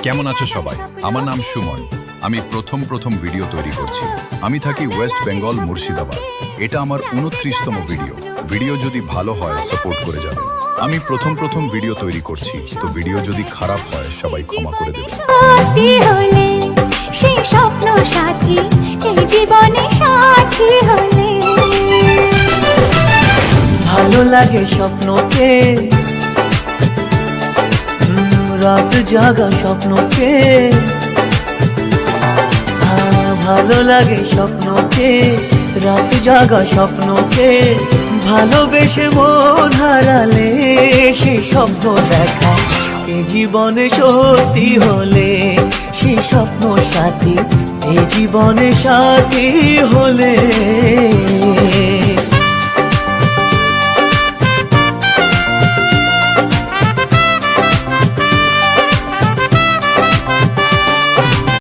কেমন আছো সবাই? আমার নাম সুমন। আমি প্রথম ভিডিও তৈরি করছি। আমি থাকি ওয়েস্ট বেঙ্গল, মুর্শিদাবাদ। এটা আমার 29তম ভিডিও যদি ভালো হয় সাপোর্ট করে যাবেন। আমি প্রথম ভিডিও তৈরি করছি, তো ভিডিও যদি খারাপ হয় সবাই ক্ষমা করে দেবেন। সেই স্বপ্ন সাথী এই জীবনে সাথী হলে ভালো লাগে স্বপ্নকে, রাত জাগা স্বপ্নকে। ভালো লাগে স্বপ্নকে, রাত জাগা স্বপ্নকে। ভালোবেসে মন হারালে সে স্বপ্ন দেখা এ জীবনে সত্যি হলে, সে স্বপ্ন সাথী এ জীবনে সাথী হলে।